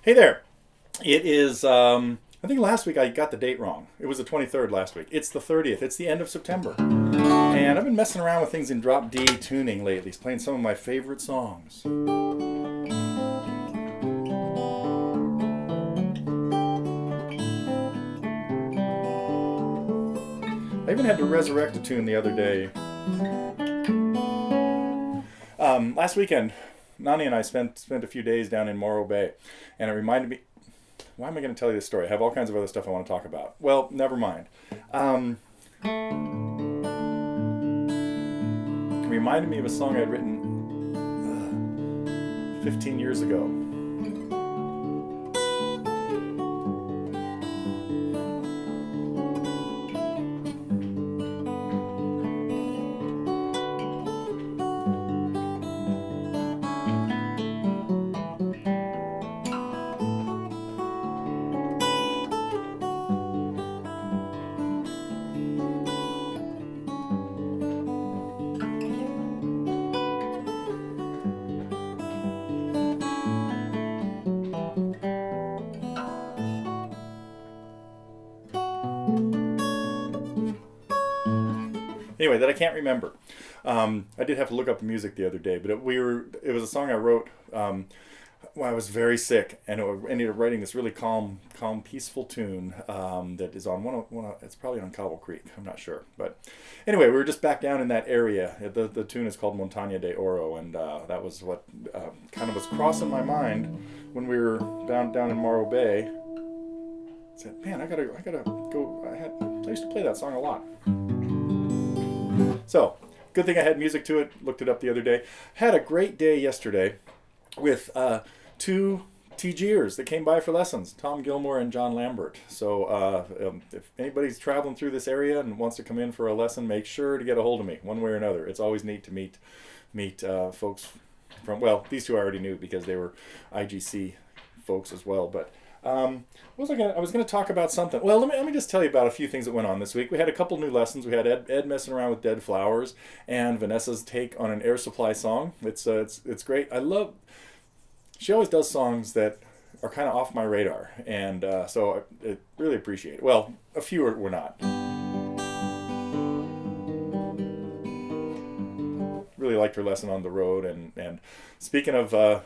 Hey there. It is, I think last week I got the date wrong. It was the 23rd last week. It's the 30th. It's the end of September. And I've been messing around with things in drop D tuning lately, playing some of my favorite songs. I even had to resurrect a tune the other day. Last weekend, Nani and I spent a few days down in Morro Bay, and it reminded me. Why am I going to tell you this story? I have all kinds of other stuff I want to talk about. Well, never mind. It reminded me of a song I'd written 15 years ago. Anyway, that I can't remember. I did have to look up the music the other day, but it was a song I wrote when I was very sick, and I ended up writing this really calm, peaceful tune that is on it's probably on Cobble Creek. I'm not sure, but anyway, we were just back down in that area. The tune is called Montaña de Oro, and that was what kind of was crossing my mind when we were down in Morro Bay. I said, man, I gotta go. I used to play that song a lot. So, good thing I had music to it. Looked it up the other day. Had a great day yesterday with two TGers that came by for lessons, Tom Gilmore and John Lambert. So if anybody's traveling through this area and wants to come in for a lesson, make sure to get a hold of me one way or another. It's always neat to meet folks from, well, these two I already knew because they were IGC folks as well, but I was going to talk about something. Well, let me just tell you about a few things that went on this week. We had a couple new lessons. We had Ed messing around with Dead Flowers and Vanessa's take on an Air Supply song. It's great. She always does songs that are kind of off my radar, and so I really appreciate it. Well, a few were not. Really liked her lesson on the road, and speaking of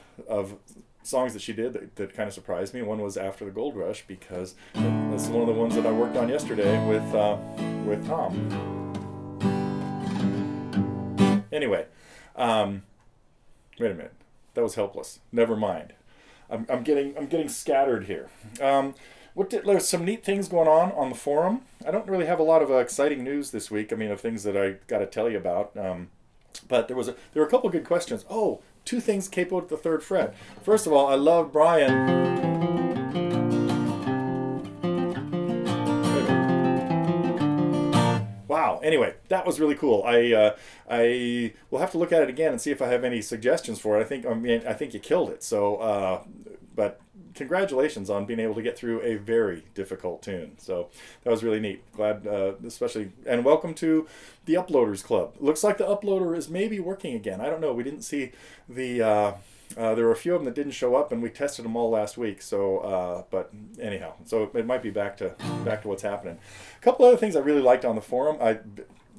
songs that she did that kind of surprised me. One was After the Gold Rush, because that's one of the ones that I worked on yesterday with Tom. Anyway, wait a minute, that was helpless. Never mind. I'm getting scattered here. There's some neat things going on the forum. I don't really have a lot of exciting news this week. I mean, of things that I got to tell you about. But there were a couple good questions. Oh, two things capoed at the third fret. First of all, I love Brian. Wow. Anyway, that was really cool. I will have to look at it again and see if I have any suggestions for it. I think you killed it. So, but congratulations on being able to get through a very difficult tune. So that was really neat. Glad, especially, and welcome to the Uploaders Club. Looks like the uploader is maybe working again. I don't know. We didn't see the. There were a few of them that didn't show up, and we tested them all last week. So, but anyhow, so it might be back to what's happening. A couple other things I really liked on the forum.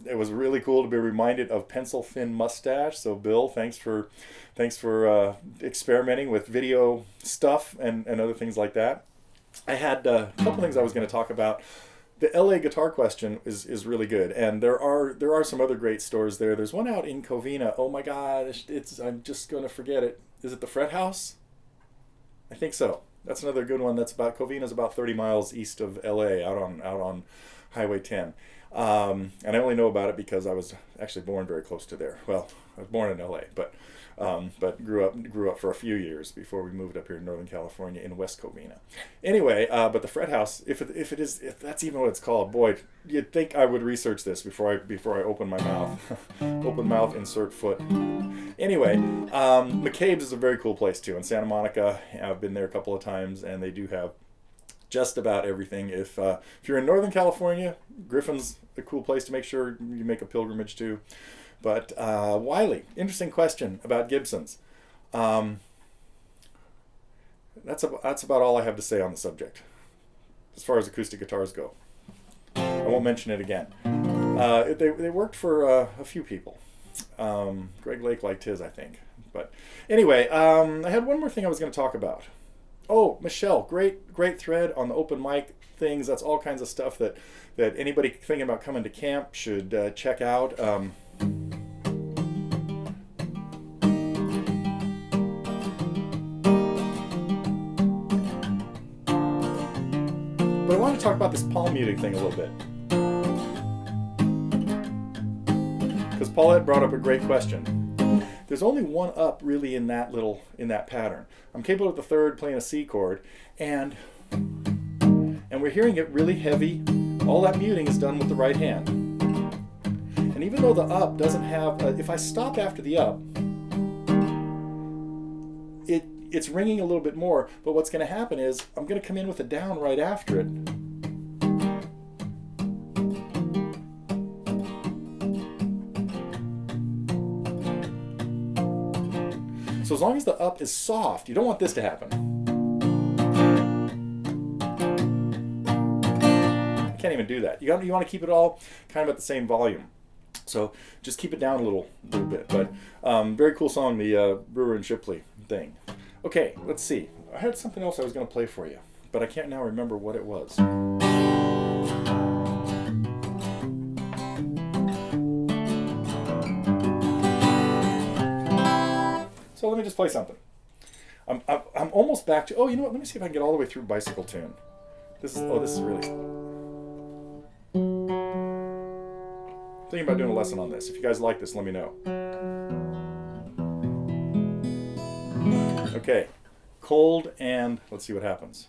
It was really cool to be reminded of Pencil Thin Mustache. So, Bill, thanks for experimenting with video stuff and other things like that. I had a couple things I was going to talk about. The LA Guitar Question is really good, and there are some other great stores there. There's one out in Covina. Oh my God, I'm just going to forget it. Is it the Fret House? I think so. That's another good one. Covina's about 30 miles east of LA, out on Highway 10. And I only know about it because I was actually born very close to there. Well, I was born in LA, but grew up for a few years before we moved up here in Northern California in West Covina. Anyway, but the Fret House, if that's even what it's called, boy, you'd think I would research this before I open my mouth. Open mouth, insert foot. Anyway, McCabe's is a very cool place too in Santa Monica. I've been there a couple of times, and they do have just about everything. If you're in Northern California, Griffin's a cool place to make sure you make a pilgrimage to. But Wiley, interesting question about Gibsons. that's about all I have to say on the subject as far as acoustic guitars go. I won't mention it again. They worked for a few people. Greg Lake liked his, I think. But anyway, I had one more thing I was going to talk about. Oh, Michelle, great thread on the open mic things. That's all kinds of stuff that anybody thinking about coming to camp should check out. But I want to talk about this palm muting thing a little bit. Because Paulette brought up a great question. There's only one up really in that pattern. I'm capable of the third playing a C chord, and we're hearing it really heavy. All that muting is done with the right hand. And even though the up doesn't have, if I stop after the up, it's ringing a little bit more, but what's going to happen is I'm going to come in with a down right after it. So as long as the up is soft, you don't want this to happen. I can't even do that. You want to keep it all kind of at the same volume. So just keep it down a little bit. But very cool song, the Brewer and Shipley thing. Okay, let's see. I had something else I was going to play for you, but I can't now remember what it was. So let me just play something. I'm almost back to. Oh, you know what? Let me see if I can get all the way through Bicycle Tune. This is really slow. Thinking about doing a lesson on this. If you guys like this, let me know. Okay, cold, and let's see what happens.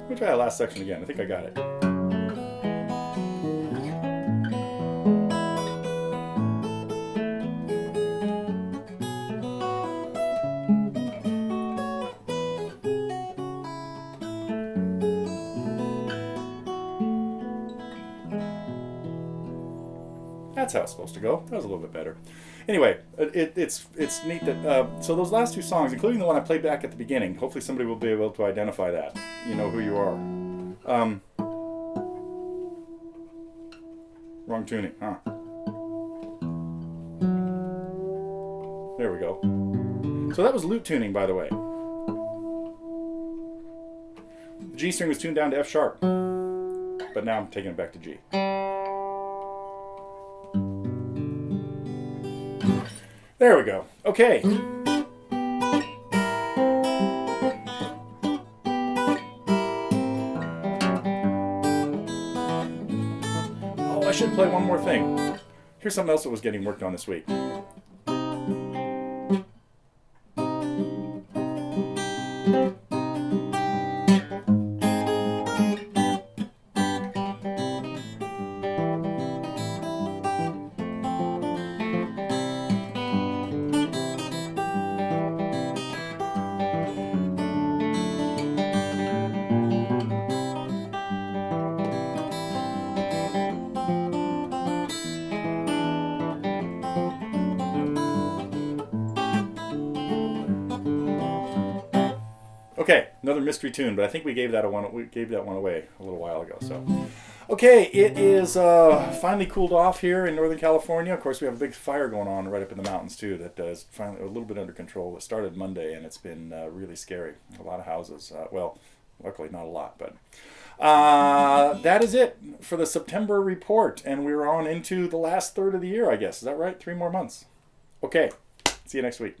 Let me try that last section again. I think I got it. That's how it's supposed to go. That was a little bit better. Anyway, it's neat that so those last two songs, including the one I played back at the beginning, hopefully somebody will be able to identify that. You know who you are. Wrong tuning, huh? There we go. So that was lute tuning, by the way. The G string was tuned down to F sharp, but now I'm taking it back to G. There we go. Okay. Oh, I should play one more thing. Here's something else that was getting worked on this week. Okay, another mystery tune, but I think we gave that one away a little while ago. So, okay, it is finally cooled off here in Northern California. Of course, we have a big fire going on right up in the mountains too. That is finally a little bit under control. It started Monday, and it's been really scary. A lot of houses. Well, luckily not a lot, but that is it for the September report, and we're on into the last third of the year. I guess, is that right? 3 more months. Okay, see you next week.